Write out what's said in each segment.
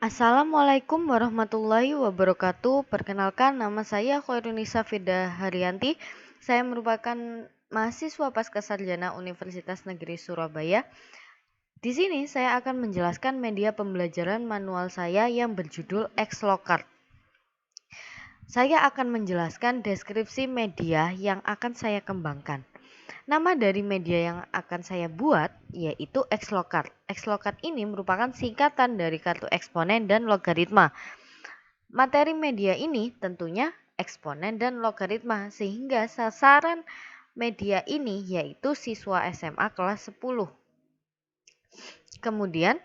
Assalamualaikum warahmatullahi wabarakatuh. Perkenalkan, nama saya Khoirunisa Fida Haryanti. Saya merupakan mahasiswa Pascasarjana Universitas Negeri Surabaya. Di sini saya akan menjelaskan media pembelajaran manual saya yang berjudul Xlocard. Saya akan menjelaskan deskripsi media yang akan saya kembangkan. Nama dari media yang akan saya buat yaitu Xlocard. Xlocard ini merupakan singkatan dari kartu eksponen dan logaritma. Materi media ini tentunya eksponen dan logaritma, sehingga sasaran media ini yaitu siswa SMA kelas 10. Kemudian,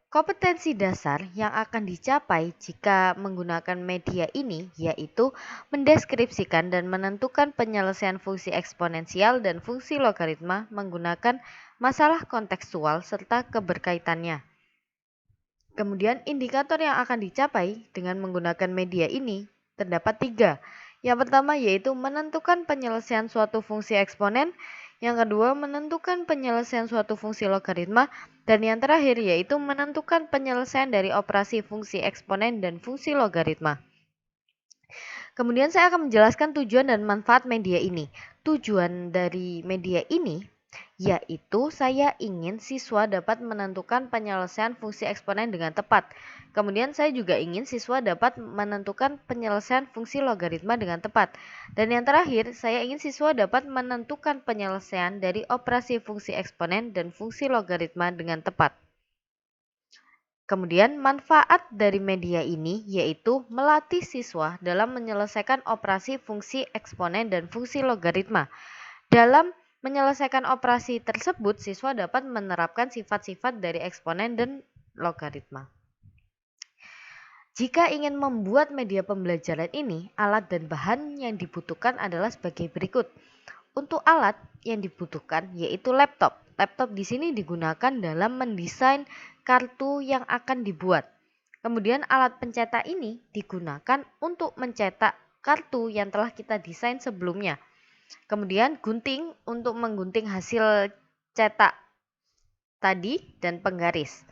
kompetensi dasar yang akan dicapai jika menggunakan media ini yaitu mendeskripsikan dan menentukan penyelesaian fungsi eksponensial dan fungsi logaritma menggunakan masalah kontekstual serta keberkaitannya. Kemudian indikator yang akan dicapai dengan menggunakan media ini terdapat 3. Yang pertama yaitu menentukan penyelesaian suatu fungsi eksponen, yang kedua menentukan penyelesaian suatu fungsi logaritma, dan yang terakhir yaitu menentukan penyelesaian dari operasi fungsi eksponen dan fungsi logaritma. Kemudian saya akan menjelaskan tujuan dan manfaat media ini. Tujuan dari media ini yaitu saya ingin siswa dapat menentukan penyelesaian fungsi eksponen dengan tepat. Kemudian saya juga ingin siswa dapat menentukan penyelesaian fungsi logaritma dengan tepat. Dan yang terakhir, saya ingin siswa dapat menentukan penyelesaian dari operasi fungsi eksponen dan fungsi logaritma dengan tepat. Kemudian manfaat dari media ini yaitu melatih siswa dalam menyelesaikan operasi fungsi eksponen dan fungsi logaritma. Dalam menyelesaikan operasi tersebut, siswa dapat menerapkan sifat-sifat dari eksponen dan logaritma. Jika ingin membuat media pembelajaran ini, alat dan bahan yang dibutuhkan adalah sebagai berikut. Untuk alat yang dibutuhkan yaitu laptop. Laptop di sini digunakan dalam mendesain kartu yang akan dibuat. Kemudian alat pencetak ini digunakan untuk mencetak kartu yang telah kita desain sebelumnya. Kemudian gunting untuk menggunting hasil cetak tadi dan penggaris.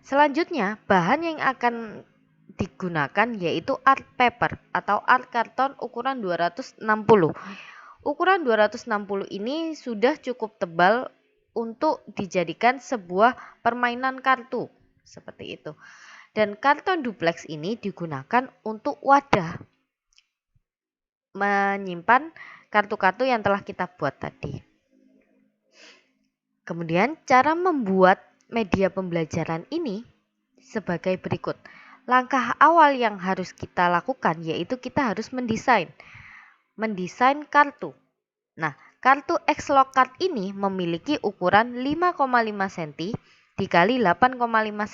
Selanjutnya, bahan yang akan digunakan yaitu art paper atau art karton ukuran 260. Ukuran 260 ini sudah cukup tebal untuk dijadikan sebuah permainan kartu, seperti itu. Dan karton duplex ini digunakan untuk wadah menyimpan kartu-kartu yang telah kita buat tadi. Kemudian cara membuat media pembelajaran ini sebagai berikut. Langkah awal yang harus kita lakukan yaitu kita harus mendesain kartu. Nah, kartu Xlocard ini memiliki ukuran 5,5 cm dikali 8,5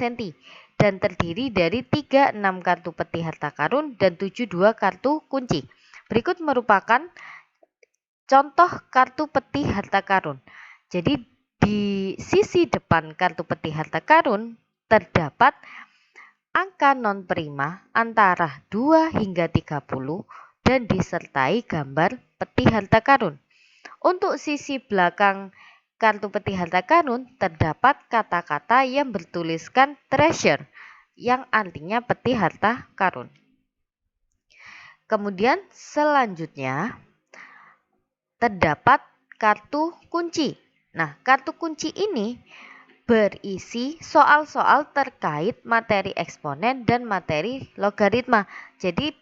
cm dan terdiri dari 36 kartu peti harta karun dan 72 kartu kunci. Berikut merupakan contoh kartu peti harta karun. Jadi di sisi depan kartu peti harta karun terdapat angka non prima antara 2 hingga 30 dan disertai gambar peti harta karun. Untuk sisi belakang kartu peti harta karun terdapat kata-kata yang bertuliskan treasure yang artinya peti harta karun. Kemudian selanjutnya terdapat kartu kunci. Nah, kartu kunci ini berisi soal-soal terkait materi eksponen dan materi logaritma. Jadi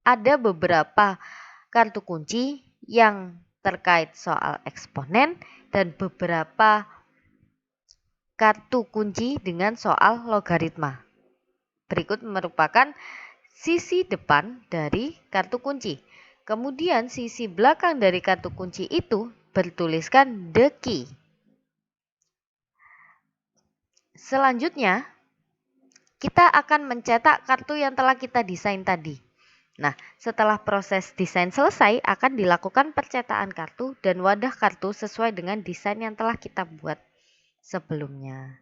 ada beberapa kartu kunci yang terkait soal eksponen dan beberapa kartu kunci dengan soal logaritma. Berikut merupakan sisi depan dari kartu kunci. Kemudian sisi belakang dari kartu kunci itu bertuliskan the key. Selanjutnya, kita akan mencetak kartu yang telah kita desain tadi. Nah, setelah proses desain selesai, akan dilakukan percetakan kartu dan wadah kartu sesuai dengan desain yang telah kita buat sebelumnya.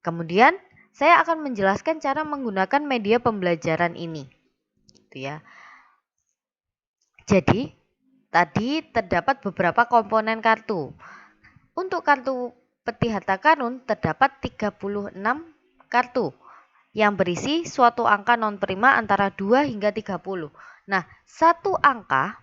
Kemudian, saya akan menjelaskan cara menggunakan media pembelajaran ini. Gitu ya. Jadi, tadi terdapat beberapa komponen kartu. Untuk kartu peti harta karun terdapat 36 kartu. yang berisi suatu angka non prima antara 2 hingga 30. Nah, satu angka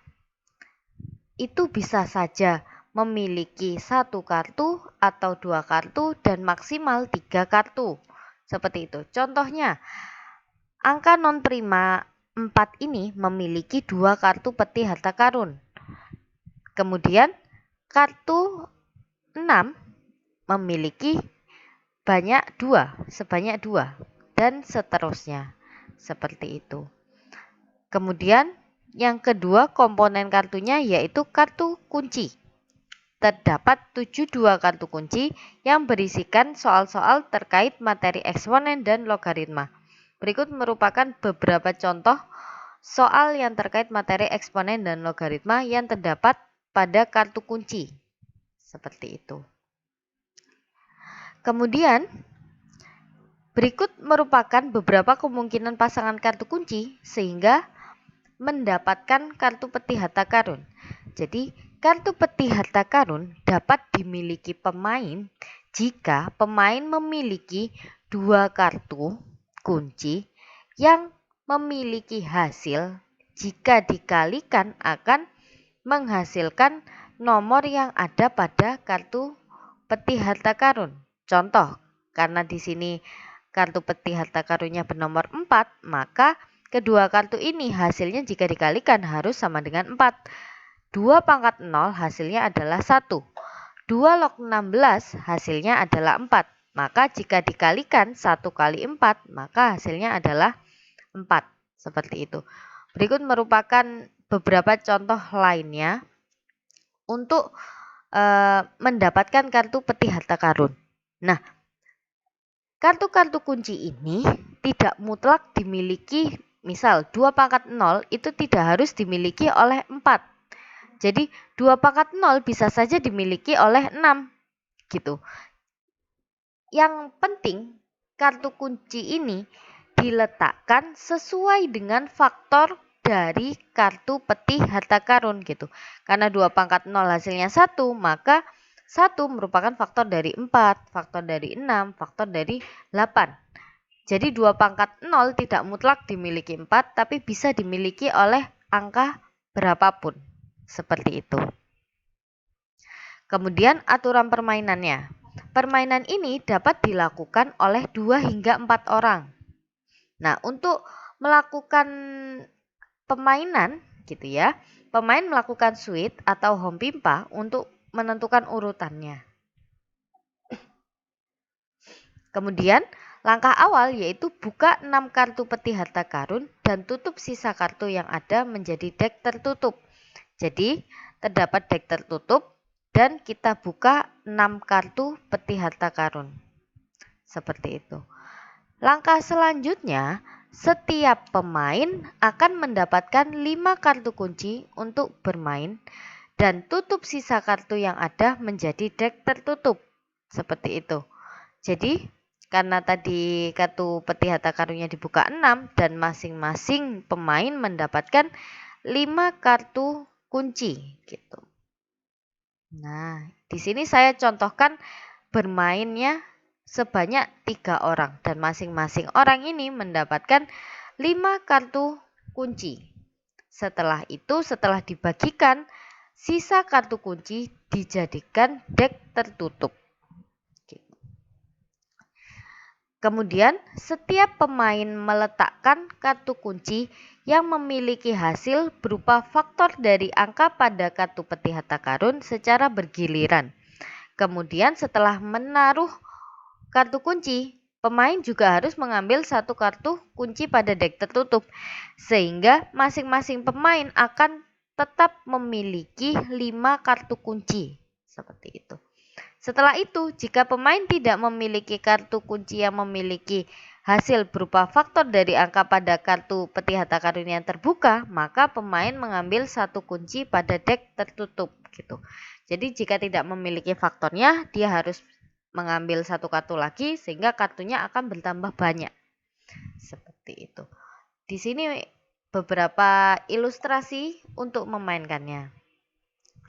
itu bisa saja memiliki satu kartu atau dua kartu dan maksimal 3 kartu. Seperti itu. Contohnya, angka non prima 4 ini memiliki 2 kartu peti harta karun. Kemudian kartu 6 memiliki sebanyak 2 dan seterusnya. Seperti itu. Kemudian yang kedua komponen kartunya yaitu kartu kunci. Terdapat 72 kartu kunci yang berisikan soal-soal terkait materi eksponen dan logaritma. Berikut merupakan beberapa contoh soal yang terkait materi eksponen dan logaritma yang terdapat pada kartu kunci. Seperti itu. Kemudian, berikut merupakan beberapa kemungkinan pasangan kartu kunci sehingga mendapatkan kartu peti harta karun. Jadi, kartu peti harta karun dapat dimiliki pemain jika pemain memiliki 2 kartu kunci yang memiliki hasil jika dikalikan akan menghasilkan nomor yang ada pada kartu peti harta karun. Contoh, karena di sini kartu peti harta karunnya bernomor 4, maka kedua kartu ini hasilnya jika dikalikan harus sama dengan 4. 2 pangkat 0 hasilnya adalah 1. 2 log 16 hasilnya adalah 4. Maka jika dikalikan 1 kali 4, maka hasilnya adalah 4. Seperti itu. Berikut merupakan beberapa contoh lainnya untuk mendapatkan kartu peti harta karun. Nah, kartu-kartu kunci ini tidak mutlak dimiliki, misal 2 pangkat 0 itu tidak harus dimiliki oleh 4. Jadi 2 pangkat 0 bisa saja dimiliki oleh 6 gitu. Yang penting kartu kunci ini diletakkan sesuai dengan faktor dari kartu peti harta karun gitu. Karena 2 pangkat 0 hasilnya 1, maka 1 merupakan faktor dari 4, faktor dari 6, faktor dari 8. Jadi 2 pangkat 0 tidak mutlak dimiliki 4, tapi bisa dimiliki oleh angka berapapun. Seperti itu. Kemudian aturan permainannya. Permainan ini dapat dilakukan oleh 2 hingga 4 orang. Nah, untuk melakukan permainan gitu ya, pemain melakukan suite atau home pimpa untuk menentukan urutannya. Kemudian, langkah awal yaitu buka 6 kartu peti harta karun dan tutup sisa kartu yang ada menjadi deck tertutup. Jadi, terdapat deck tertutup dan kita buka 6 kartu peti harta karun. Seperti itu. Langkah selanjutnya, setiap pemain akan mendapatkan 5 kartu kunci untuk bermain dan tutup sisa kartu yang ada menjadi deck tertutup. Seperti itu. Jadi, karena tadi kartu peti harta karunnya dibuka 6 dan masing-masing pemain mendapatkan 5 kartu kunci gitu. Nah, di sini saya contohkan bermainnya sebanyak 3 orang dan masing-masing orang ini mendapatkan 5 kartu kunci. Setelah itu, setelah dibagikan, sisa kartu kunci dijadikan deck tertutup. Kemudian, setiap pemain meletakkan kartu kunci yang memiliki hasil berupa faktor dari angka pada kartu peti harta karun secara bergiliran. Kemudian setelah menaruh kartu kunci, pemain juga harus mengambil satu kartu kunci pada deck tertutup, sehingga masing-masing pemain akan tetap memiliki 5 kartu kunci. Seperti itu. Setelah itu, jika pemain tidak memiliki kartu kunci yang memiliki hasil berupa faktor dari angka pada kartu peti harta karun yang terbuka, maka pemain mengambil satu kunci pada deck tertutup gitu. Jadi jika tidak memiliki faktornya, dia harus mengambil satu kartu lagi sehingga kartunya akan bertambah banyak. Seperti itu. Di sini beberapa ilustrasi untuk memainkannya.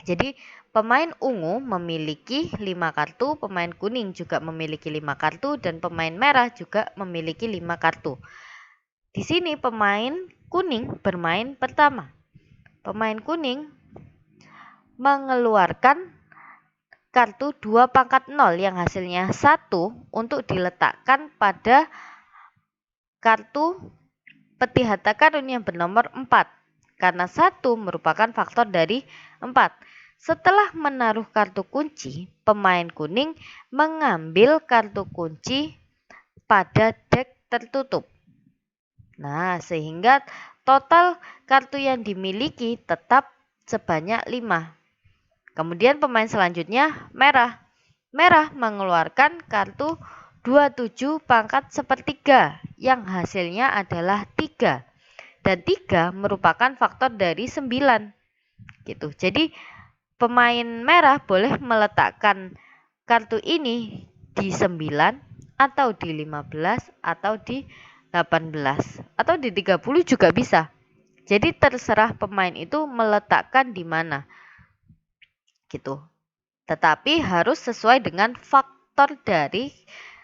Jadi pemain ungu memiliki 5 kartu, pemain kuning juga memiliki 5 kartu, dan pemain merah juga memiliki 5 kartu. Di sini pemain kuning bermain pertama. Pemain kuning mengeluarkan kartu 2 pangkat 0 yang hasilnya 1 untuk diletakkan pada kartu peti harta karun yang bernomor 4. Karena 1 merupakan faktor dari 4. Setelah menaruh kartu kunci, pemain kuning mengambil kartu kunci pada dek tertutup. Nah, sehingga total kartu yang dimiliki tetap sebanyak 5. Kemudian pemain selanjutnya merah. Merah mengeluarkan kartu 27 pangkat sepertiga yang hasilnya adalah 3. Dan 3 merupakan faktor dari 9. Gitu. Jadi pemain merah boleh meletakkan kartu ini di 9 atau di 15 atau di 18 atau di 30 juga bisa. Jadi terserah pemain itu meletakkan di mana. Gitu. Tetapi harus sesuai dengan faktor dari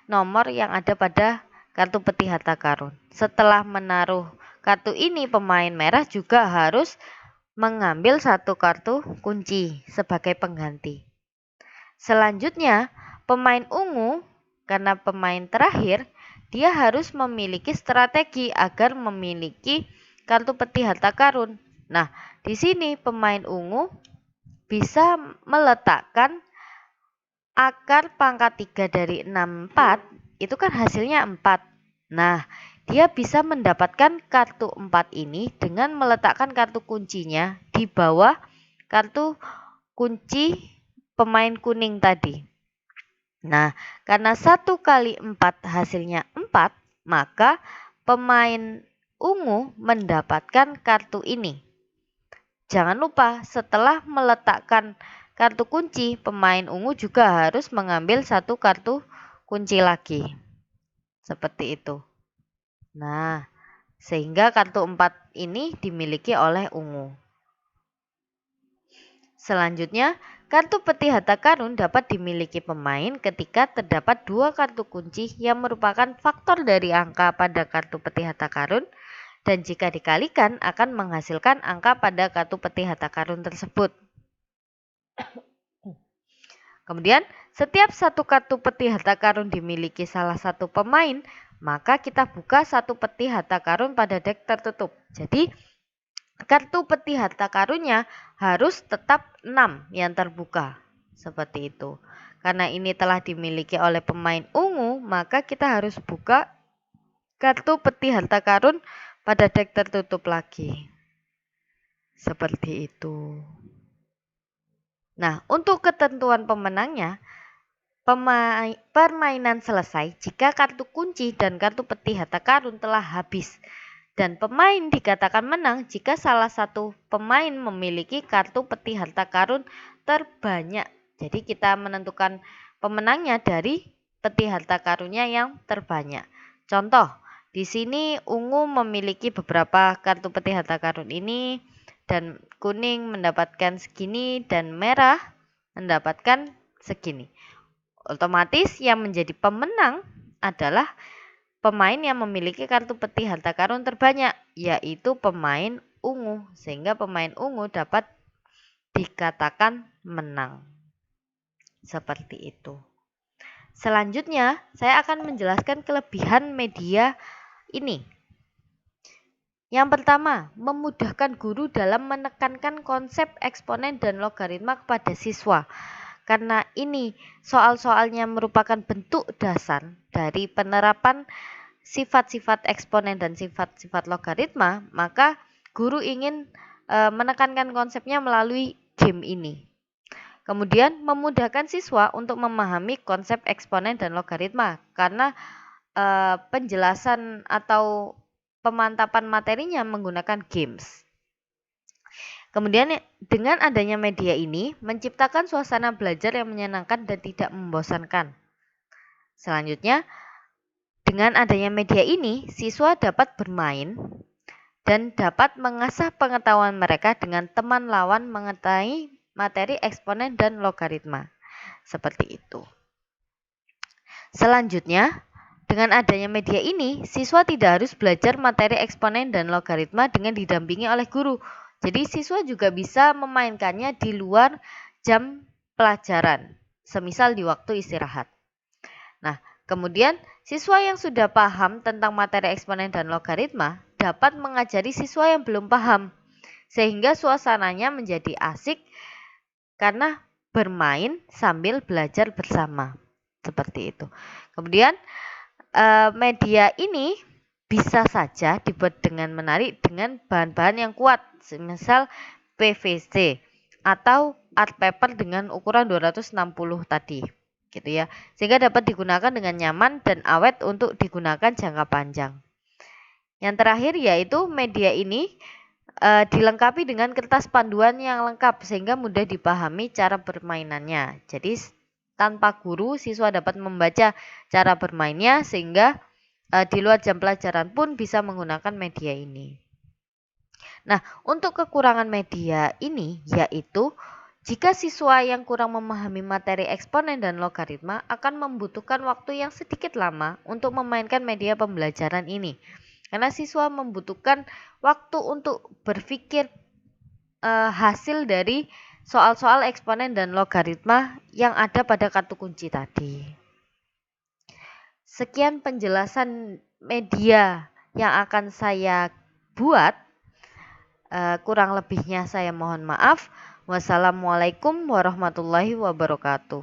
nomor yang ada pada kartu peti harta karun. Setelah menaruh kartu ini, pemain merah juga harus mengambil satu kartu kunci sebagai pengganti. Selanjutnya, pemain ungu, karena pemain terakhir, dia harus memiliki strategi agar memiliki kartu peti harta karun. Nah, di sini pemain ungu bisa meletakkan akar pangkat 3 dari 64, itu kan hasilnya 4. Nah, dia bisa mendapatkan kartu 4 ini dengan meletakkan kartu kuncinya di bawah kartu kunci pemain kuning tadi. Nah, karena 1 kali 4 hasilnya 4, maka pemain ungu mendapatkan kartu ini. Jangan lupa setelah meletakkan kartu kunci, pemain ungu juga harus mengambil satu kartu kunci lagi. Seperti itu. Nah, sehingga kartu 4 ini dimiliki oleh ungu. Selanjutnya, kartu peti harta karun dapat dimiliki pemain ketika terdapat 2 kartu kunci yang merupakan faktor dari angka pada kartu peti harta karun, dan jika dikalikan akan menghasilkan angka pada kartu peti harta karun tersebut. Kemudian, setiap satu kartu peti harta karun dimiliki salah satu pemain, maka kita buka satu peti harta karun pada dek tertutup. Jadi, kartu peti harta karunnya harus tetap 6 yang terbuka. Seperti itu. Karena ini telah dimiliki oleh pemain ungu, maka kita harus buka kartu peti harta karun pada dek tertutup lagi. Seperti itu. Nah, untuk ketentuan pemenangnya, permainan selesai jika kartu kunci dan kartu peti harta karun telah habis. Dan pemain dikatakan menang jika salah satu pemain memiliki kartu peti harta karun terbanyak. Jadi kita menentukan pemenangnya dari peti harta karunnya yang terbanyak. Contoh, di sini ungu memiliki beberapa kartu peti harta karun ini, dan kuning mendapatkan segini, dan merah mendapatkan segini. Otomatis yang menjadi pemenang adalah pemain yang memiliki kartu peti harta karun terbanyak, yaitu pemain ungu, sehingga pemain ungu dapat dikatakan menang. Seperti itu. Selanjutnya, saya akan menjelaskan kelebihan media ini. Yang pertama, memudahkan guru dalam menekankan konsep eksponen dan logaritma kepada siswa. Karena ini soal-soalnya merupakan bentuk dasar dari penerapan sifat-sifat eksponen dan sifat-sifat logaritma, maka guru ingin menekankan konsepnya melalui game ini. Kemudian memudahkan siswa untuk memahami konsep eksponen dan logaritma, karena penjelasan atau pemantapan materinya menggunakan games. Kemudian dengan adanya media ini menciptakan suasana belajar yang menyenangkan dan tidak membosankan. Selanjutnya, dengan adanya media ini, siswa dapat bermain dan dapat mengasah pengetahuan mereka dengan teman lawan mengenai materi eksponen dan logaritma. Seperti itu. Selanjutnya, dengan adanya media ini, siswa tidak harus belajar materi eksponen dan logaritma dengan didampingi oleh guru. Jadi siswa juga bisa memainkannya di luar jam pelajaran, semisal di waktu istirahat. Nah, kemudian siswa yang sudah paham tentang materi eksponen dan logaritma dapat mengajari siswa yang belum paham, sehingga suasananya menjadi asik karena bermain sambil belajar bersama. Seperti itu. Kemudian media ini bisa saja dibuat dengan menarik dengan bahan-bahan yang kuat, misal PVC atau art paper dengan ukuran 260 tadi, gitu ya. Sehingga dapat digunakan dengan nyaman dan awet untuk digunakan jangka panjang. Yang terakhir yaitu media ini dilengkapi dengan kertas panduan yang lengkap sehingga mudah dipahami cara bermainannya. Jadi tanpa guru, siswa dapat membaca cara bermainnya sehingga di luar jam pelajaran pun bisa menggunakan media ini. Nah, untuk kekurangan media ini yaitu jika siswa yang kurang memahami materi eksponen dan logaritma akan membutuhkan waktu yang sedikit lama untuk memainkan media pembelajaran ini. Karena siswa membutuhkan waktu untuk berpikir hasil dari soal-soal eksponen dan logaritma yang ada pada kartu kunci tadi. Sekian penjelasan media yang akan saya buat. Kurang lebihnya saya mohon maaf. Wassalamualaikum warahmatullahi wabarakatuh.